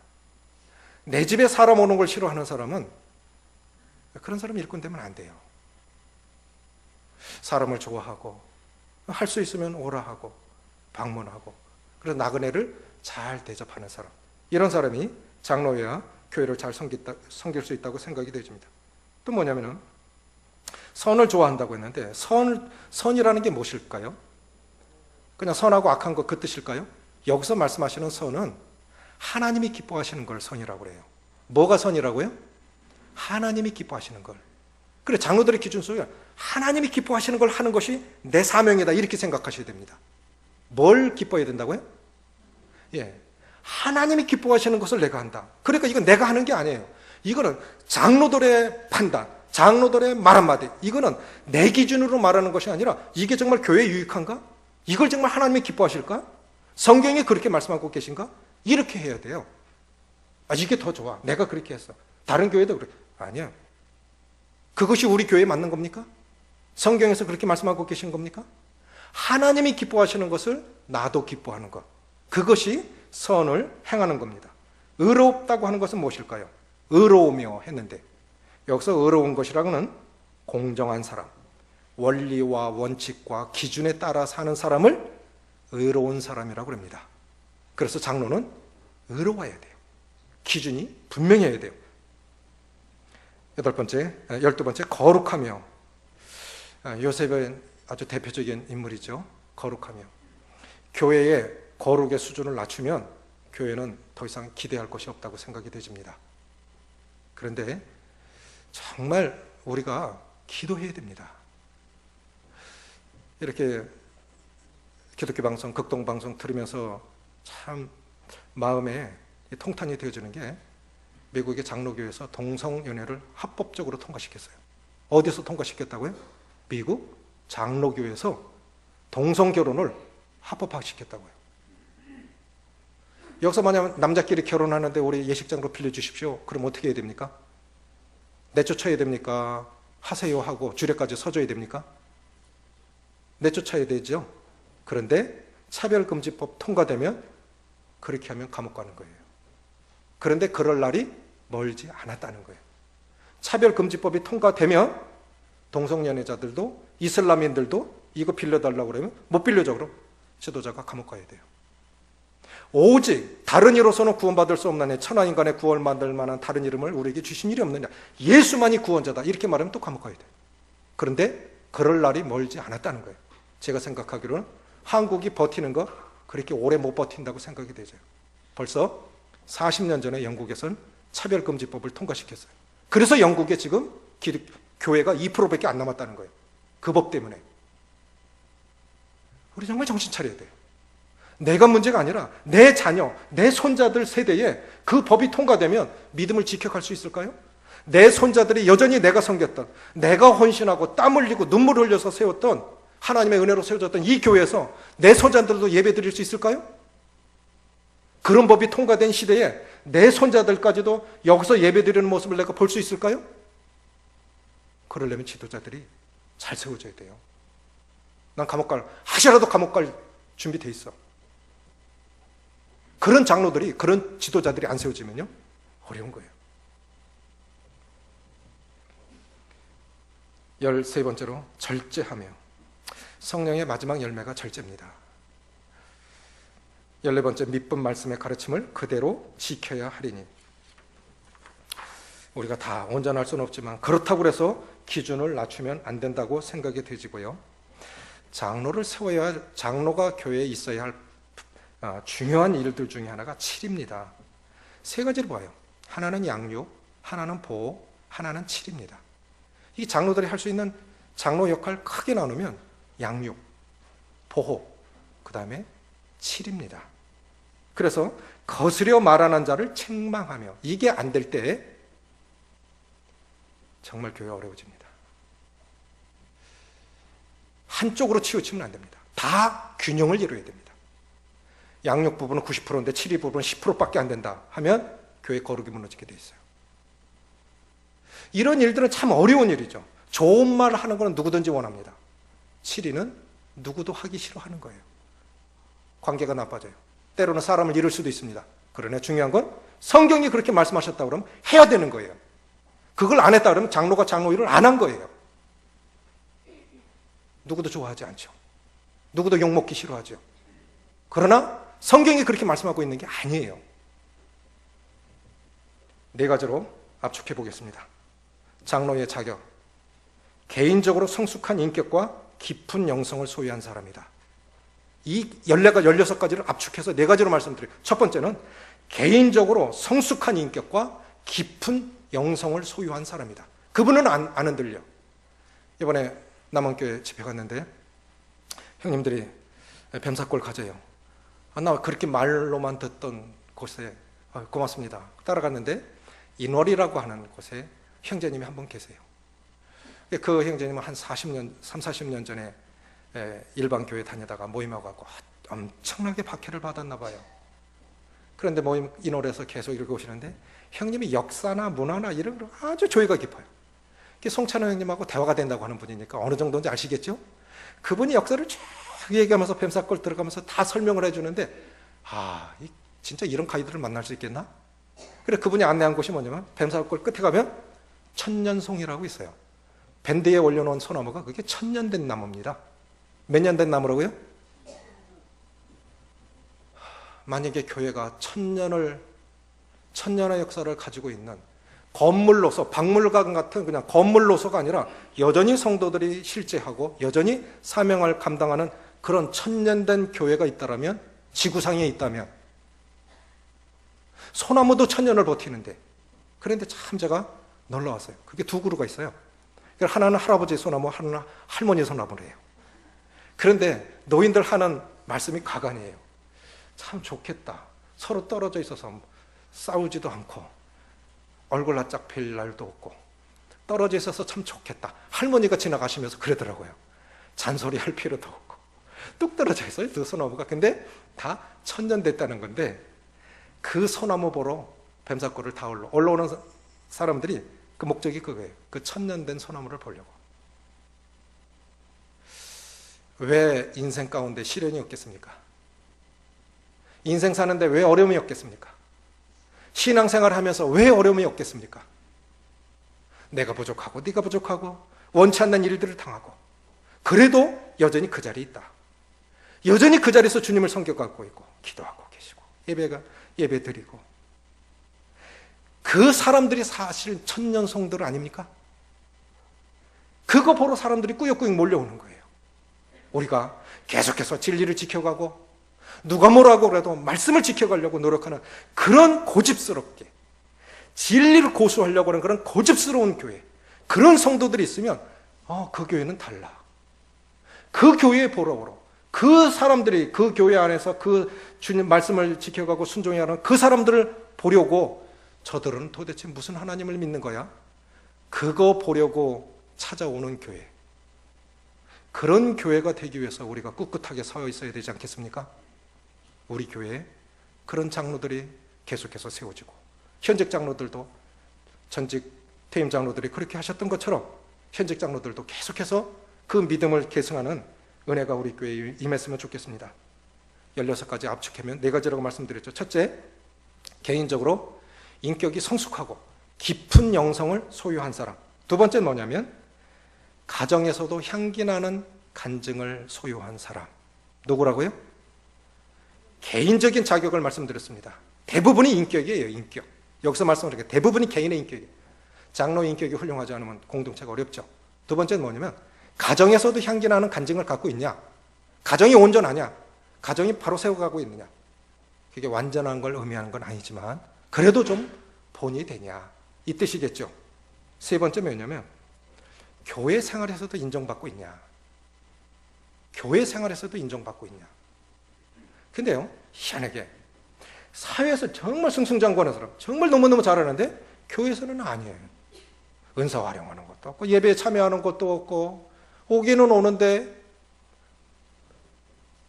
내 집에 사람 오는 걸 싫어하는 사람은, 그런 사람 일꾼 되면 안 돼요. 사람을 좋아하고 할 수 있으면 오라 하고 방문하고, 그래서 나그네를 잘 대접하는 사람, 이런 사람이 장로여야 교회를 잘 섬길 수 있다고 생각이 되집니다. 또 뭐냐면은 선을 좋아한다고 했는데, 선이라는 게 무엇일까요? 그냥 선하고 악한 거 그 뜻일까요? 여기서 말씀하시는 선은 하나님이 기뻐하시는 걸 선이라고 그래요. 뭐가 선이라고요? 하나님이 기뻐하시는 걸. 그래, 장로들의 기준 속에 하나님이 기뻐하시는 걸 하는 것이 내 사명이다, 이렇게 생각하셔야 됩니다. 뭘 기뻐해야 된다고요? 예, 하나님이 기뻐하시는 것을 내가 한다. 그러니까 이건 내가 하는 게 아니에요. 이거는 장로들의 판단, 장로들의 말 한마디, 이거는 내 기준으로 말하는 것이 아니라 이게 정말 교회에 유익한가? 이걸 정말 하나님이 기뻐하실까? 성경에 그렇게 말씀하고 계신가? 이렇게 해야 돼요. 이게 더 좋아, 내가 그렇게 했어, 다른 교회도 그래. 아니야. 그것이 우리 교회에 맞는 겁니까? 성경에서 그렇게 말씀하고 계신 겁니까? 하나님이 기뻐하시는 것을 나도 기뻐하는 것, 그것이 선을 행하는 겁니다. 의롭다고 하는 것은 무엇일까요? 의로우며 했는데, 여기서 의로운 것이라고는 공정한 사람, 원리와 원칙과 기준에 따라 사는 사람을 의로운 사람이라고 합니다. 그래서 장로는 의로워야 돼요. 기준이 분명해야 돼요. 여덟 번째, 12번째, 거룩하며. 요셉은 아주 대표적인 인물이죠. 거룩하며. 교회의 거룩의 수준을 낮추면 교회는 더 이상 기대할 것이 없다고 생각이 되집니다. 그런데 정말 우리가 기도해야 됩니다. 이렇게 기독교 방송, 극동 방송 들으면서 참 마음에 통탄이 되어주는 게 미국의 장로교에서 동성연애를 합법적으로 통과시켰어요. 어디서 통과시켰다고요? 미국 장로교에서 동성결혼을 합법화시켰다고요. 여기서 만약 남자끼리 결혼하는데 우리 예식장으로 빌려주십시오. 그럼 어떻게 해야 됩니까? 내쫓아야 됩니까? 하세요 하고 주례까지 서줘야 됩니까? 내쫓아야 되죠. 그런데 차별금지법 통과되면 그렇게 하면 감옥 가는 거예요. 그런데 그럴 날이 멀지 않았다는 거예요. 차별금지법이 통과되면 동성연애자들도 이슬람인들도 이거 빌려달라고 그러면 못 빌려줘. 그럼 지도자가 감옥 가야 돼요. 오직 다른 이로서는 구원받을 수 없나니 천하인간의 구원을 만들 만한 다른 이름을 우리에게 주신 일이 없느냐. 예수만이 구원자다. 이렇게 말하면 또 감옥 가야 돼요. 그런데 그럴 날이 멀지 않았다는 거예요. 제가 생각하기로는 한국이 버티는 거 그렇게 오래 못 버틴다고 생각이 되죠. 벌써 40년 전에 영국에서는 차별금지법을 통과시켰어요. 그래서 영국에 지금 교회가 2%밖에 안 남았다는 거예요. 그 법 때문에. 우리 정말 정신 차려야 돼요. 내가 문제가 아니라 내 자녀, 내 손자들 세대에 그 법이 통과되면 믿음을 지켜갈 수 있을까요? 내 손자들이 여전히 내가 섬겼던, 내가 헌신하고 땀 흘리고 눈물 흘려서 세웠던 하나님의 은혜로 세워졌던 이 교회에서 내 손자들도 예배 드릴 수 있을까요? 그런 법이 통과된 시대에 내 손자들까지도 여기서 예배 드리는 모습을 내가 볼 수 있을까요? 그러려면 지도자들이 잘 세워져야 돼요. 난 하시라도 감옥 갈 준비돼 있어. 그런 장로들이, 그런 지도자들이 안 세워지면요, 어려운 거예요. 13번째로 절제하며. 성령의 마지막 열매가 절제입니다. 14번째, 믿음 말씀의 가르침을 그대로 지켜야 하리니. 우리가 다 온전할 수는 없지만 그렇다고 해서 기준을 낮추면 안 된다고 생각이 되지고요. 장로를 세워야 할, 장로가 교회에 있어야 할 중요한 일들 중에 하나가 7입니다. 세 가지로 봐요. 하나는 양육, 하나는 보호, 하나는 7입니다. 이 장로들이 할 수 있는 장로 역할 크게 나누면 양육, 보호, 그 다음에 7입니다. 그래서 거스려 말하는 자를 책망하며, 이게 안 될 때 정말 교회가 어려워집니다. 한쪽으로 치우치면 안 됩니다. 다 균형을 이루어야 됩니다. 양육 부분은 90%인데 7위 부분은 10%밖에 안 된다 하면 교회 거룩이 무너지게 돼 있어요. 이런 일들은 참 어려운 일이죠. 좋은 말 하는 거는 누구든지 원합니다. 7위는 누구도 하기 싫어하는 거예요. 관계가 나빠져요. 때로는 사람을 잃을 수도 있습니다. 그러나 중요한 건 성경이 그렇게 말씀하셨다 그러면 해야 되는 거예요. 그걸 안 했다 그러면 장로가 장로 일을 안 한 거예요. 누구도 좋아하지 않죠. 누구도 욕먹기 싫어하죠. 그러나 성경이 그렇게 말씀하고 있는 게 아니에요. 4가지로 압축해 보겠습니다. 장로의 자격. 개인적으로 성숙한 인격과 깊은 영성을 소유한 사람이다. 이 16가지를 압축해서 4가지로 말씀드려요. 첫 번째는 개인적으로 성숙한 인격과 깊은 영성을 소유한 사람이다. 그분은 안 흔들려. 이번에 남원교회 집회 갔는데 형님들이 뱀사골 가재요. 나 그렇게 말로만 듣던 곳에 고맙습니다. 따라갔는데 인월이라고 하는 곳에 형제님이 한 분 계세요. 그 형제님은 한 40년 전에 일반 교회 다니다가 모임하고 갖고 엄청나게 박해를 받았나 봐요. 그런데 모임 인월에서 계속 읽어오시는데 형님이 역사나 문화나 이런 거 아주 조예가 깊어요. 송찬호 형님하고 대화가 된다고 하는 분이니까 어느 정도인지 아시겠죠? 그분이 역사를 쭉 얘기하면서 뱀사골 들어가면서 다 설명을 해주는데 진짜 이런 가이드를 만날 수 있겠나? 그래 그분이 안내한 곳이 뭐냐면 뱀사골 끝에 가면 천년송이라고 있어요. 밴드에 올려놓은 소나무가 그게 1000년 된 나무입니다. 몇 년 된 나무라고요? 만약에 교회가 1000년의 역사를 가지고 있는 건물로서, 박물관 같은 그냥 건물로서가 아니라 여전히 성도들이 실제하고 여전히 사명을 감당하는 그런 1000년 된 교회가 있다면, 지구상에 있다면, 소나무도 1000년을 버티는데, 그런데 참 제가 놀라웠어요. 그게 2그루가 있어요. 하나는 할아버지 소나무, 하나는 할머니 소나무래요. 그런데 노인들 하는 말씀이 가관이에요. 참 좋겠다. 서로 떨어져 있어서 싸우지도 않고 얼굴 낯짝 뵐 날도 없고 떨어져 있어서 참 좋겠다. 할머니가 지나가시면서 그러더라고요. 잔소리 할 필요도 없고 뚝 떨어져 있어요, 두 소나무가. 근데 다 천년 됐다는 건데, 그 소나무 보러 뱀사골을 다 올라오는 사람들이 그 목적이 그거예요. 그 천년 된 소나무를 보려고. 왜 인생 가운데 시련이 없겠습니까? 인생 사는데 왜 어려움이 없겠습니까? 신앙생활 하면서 왜 어려움이 없겠습니까? 내가 부족하고 네가 부족하고 원치 않는 일들을 당하고, 그래도 여전히 그 자리에 있다. 여전히 그 자리에서 주님을 섬겨갖고 있고 기도하고 계시고 예배 드리고, 그 사람들이 사실 천년 성도들 아닙니까? 그거 보러 사람들이 꾸역꾸역 몰려오는 거예요. 우리가 계속해서 진리를 지켜가고 누가 뭐라고 그래도 말씀을 지켜가려고 노력하는 그런 고집스럽게 진리를 고수하려고 하는 그런 고집스러운 교회, 그런 성도들이 있으면 그 교회는 달라. 그 교회에 보러 그 사람들이 그 교회 안에서 그 주님 말씀을 지켜가고 순종해야 하는 그 사람들을 보려고, 저들은 도대체 무슨 하나님을 믿는 거야? 그거 보려고 찾아오는 교회, 그런 교회가 되기 위해서 우리가 꿋꿋하게 서 있어야 되지 않겠습니까? 우리 교회에 그런 장로들이 계속해서 세워지고, 현직 장로들도 전직 퇴임 장로들이 그렇게 하셨던 것처럼 현직 장로들도 계속해서 그 믿음을 계승하는 은혜가 우리 교회에 임했으면 좋겠습니다. 16가지 압축하면 4가지라고 말씀드렸죠. 첫째, 개인적으로 인격이 성숙하고 깊은 영성을 소유한 사람. 두 번째는 뭐냐면 가정에서도 향기나는 간증을 소유한 사람. 누구라고요? 개인적인 자격을 말씀드렸습니다. 대부분이 인격이에요. 인격. 여기서 말씀드린 게 대부분이 개인의 인격이에요. 장로 인격이 훌륭하지 않으면 공동체가 어렵죠. 두 번째는 뭐냐면 가정에서도 향기나는 간증을 갖고 있냐, 가정이 온전하냐, 가정이 바로 세워가고 있느냐. 그게 완전한 걸 의미하는 건 아니지만 그래도 좀 본이 되냐, 이 뜻이겠죠. 세 번째 뭐냐면 교회 생활에서도 인정받고 있냐, 교회 생활에서도 인정받고 있냐. 근데요, 희한하게 사회에서 정말 승승장구하는 사람, 정말 너무너무 잘하는데 교회에서는 아니에요. 은사 활용하는 것도 없고 예배에 참여하는 것도 없고, 오기는 오는데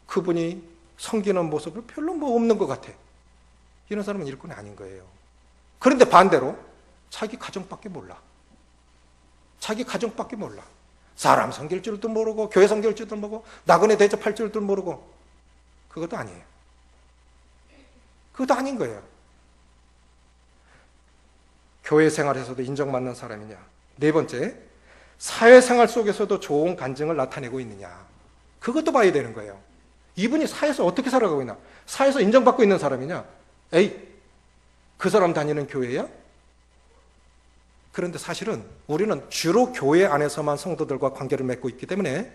그분이 섬기는 모습을 별로 없는 것 같아. 이런 사람은 일꾼이 아닌 거예요. 그런데 반대로 자기 가정밖에 몰라. 자기 가정밖에 몰라. 사람 섬길 줄도 모르고 교회 섬길 줄도 모르고 나그네 대접할 줄도 모르고, 그것도 아니에요. 그것도 아닌 거예요. 교회 생활에서도 인정받는 사람이냐. 네 번째, 사회생활 속에서도 좋은 간증을 나타내고 있느냐. 그것도 봐야 되는 거예요. 이분이 사회에서 어떻게 살아가고 있나. 사회에서 인정받고 있는 사람이냐. 에이, 그 사람 다니는 교회야? 그런데 사실은 우리는 주로 교회 안에서만 성도들과 관계를 맺고 있기 때문에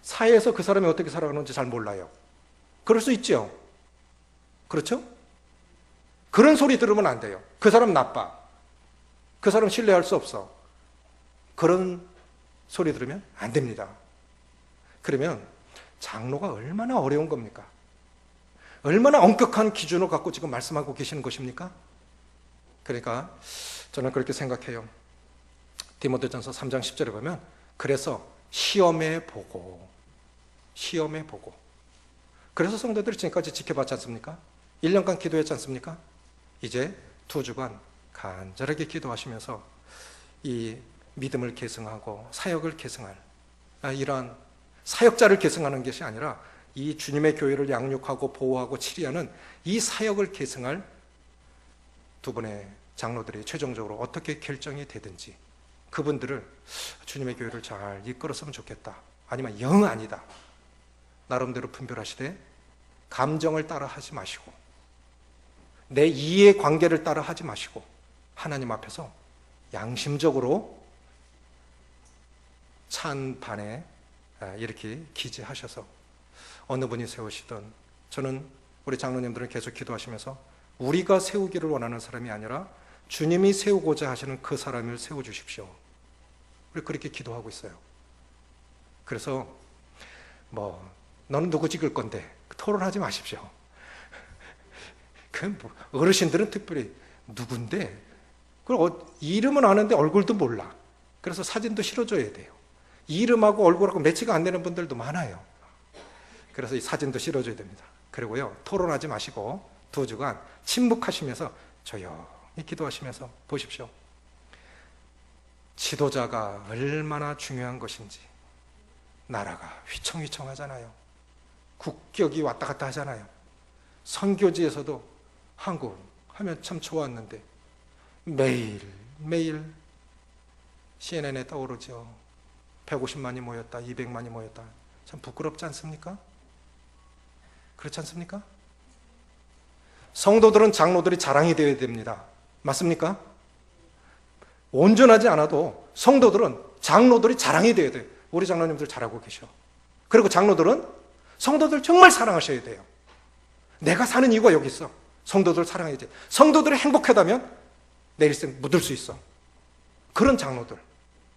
사회에서 그 사람이 어떻게 살아가는지 잘 몰라요. 그럴 수 있죠. 그렇죠? 그런 소리 들으면 안 돼요. 그 사람 나빠. 그 사람 신뢰할 수 없어. 그런 소리 들으면 안 됩니다. 그러면 장로가 얼마나 어려운 겁니까? 얼마나 엄격한 기준을 갖고 지금 말씀하고 계시는 것입니까? 그러니까 저는 그렇게 생각해요. 디모데전서 3장 10절에 보면 그래서 시험해 보고. 그래서 성도들이 지금까지 지켜봤지 않습니까? 1년간 기도했지 않습니까? 이제 2주간 간절하게 기도하시면서 이 믿음을 계승하고 사역을 계승할, 이러한 사역자를 계승하는 것이 아니라 이 주님의 교회를 양육하고 보호하고 치리하는 이 사역을 계승할 두 분의 장로들이 최종적으로 어떻게 결정이 되든지 그분들을 주님의 교회를 잘 이끌었으면 좋겠다, 아니면 영 아니다, 나름대로 분별하시되 감정을 따라 하지 마시고 내 이해 관계를 따라 하지 마시고 하나님 앞에서 양심적으로 찬반에 이렇게 기재하셔서 어느 분이 세우시든, 저는 우리 장로님들은 계속 기도하시면서 우리가 세우기를 원하는 사람이 아니라 주님이 세우고자 하시는 그 사람을 세워주십시오. 우리 그렇게 기도하고 있어요. 그래서 너는 누구 찍을 건데 토론하지 마십시오. 어르신들은 특별히 누군데, 이름은 아는데 얼굴도 몰라. 그래서 사진도 실어줘야 돼요. 이름하고 얼굴하고 매치가 안 되는 분들도 많아요. 그래서 이 사진도 실어줘야 됩니다. 그리고요, 토론하지 마시고 2주간 침묵하시면서 조용히 기도하시면서 보십시오. 지도자가 얼마나 중요한 것인지. 나라가 휘청휘청하잖아요. 국격이 왔다 갔다 하잖아요. 선교지에서도 한국 하면 참 좋았는데 매일 CNN에 떠오르죠. 150만이 모였다, 200만이 모였다. 참 부끄럽지 않습니까? 그렇지 않습니까? 성도들은 장로들이 자랑이 되어야 됩니다. 맞습니까? 온전하지 않아도 성도들은 장로들이 자랑이 되어야 돼요. 우리 장로님들 잘하고 계셔. 그리고 장로들은 성도들 정말 사랑하셔야 돼요. 내가 사는 이유가 여기 있어. 성도들 사랑해야지. 성도들이 행복하다면 내 일생 묻을 수 있어. 그런 장로들,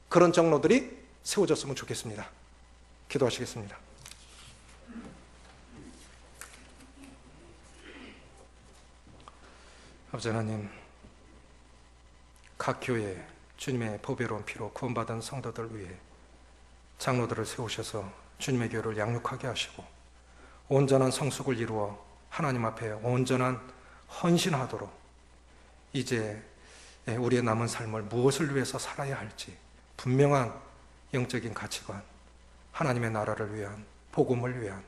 그런 장로들이 세워졌으면 좋겠습니다. 기도하시겠습니다. 아버지 하나님, 각 교회 주님의 보배로운 피로 구원받은 성도들 위해 장로들을 세우셔서 주님의 교회를 양육하게 하시고 온전한 성숙을 이루어 하나님 앞에 온전한 헌신하도록 이제 우리의 남은 삶을 무엇을 위해서 살아야 할지 분명한 영적인 가치관, 하나님의 나라를 위한, 복음을 위한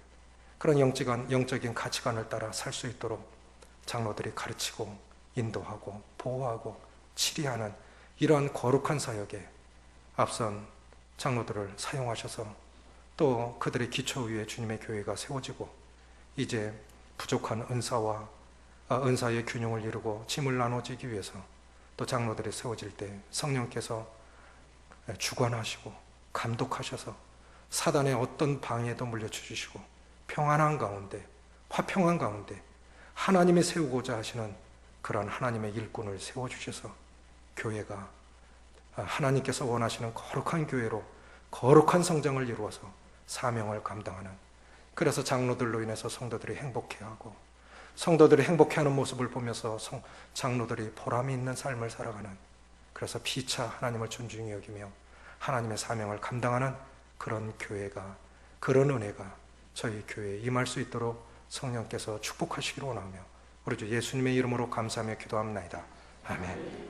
그런 영적인 가치관을 따라 살 수 있도록 장로들이 가르치고 인도하고 보호하고 치리하는 이러한 거룩한 사역에 앞선 장로들을 사용하셔서 또 그들의 기초 위에 주님의 교회가 세워지고 이제 부족한 은사의 균형을 이루고 짐을 나눠지기 위해서 또 장로들이 세워질 때 성령께서 주관하시고 감독하셔서 사단의 어떤 방해도 물려주시고 평안한 가운데, 화평한 가운데 하나님이 세우고자 하시는 그러한 하나님의 일꾼을 세워주셔서 교회가 하나님께서 원하시는 거룩한 교회로 거룩한 성장을 이루어서 사명을 감당하는, 그래서 장로들로 인해서 성도들이 행복해하고 성도들이 행복해하는 모습을 보면서 장로들이 보람이 있는 삶을 살아가는, 그래서 피차 하나님을 존중히 여기며 하나님의 사명을 감당하는 그런 교회가, 그런 은혜가 저희 교회에 임할 수 있도록 성령께서 축복하시기를 원하며 우리 주 예수님의 이름으로 감사하며 기도합나이다. 아멘.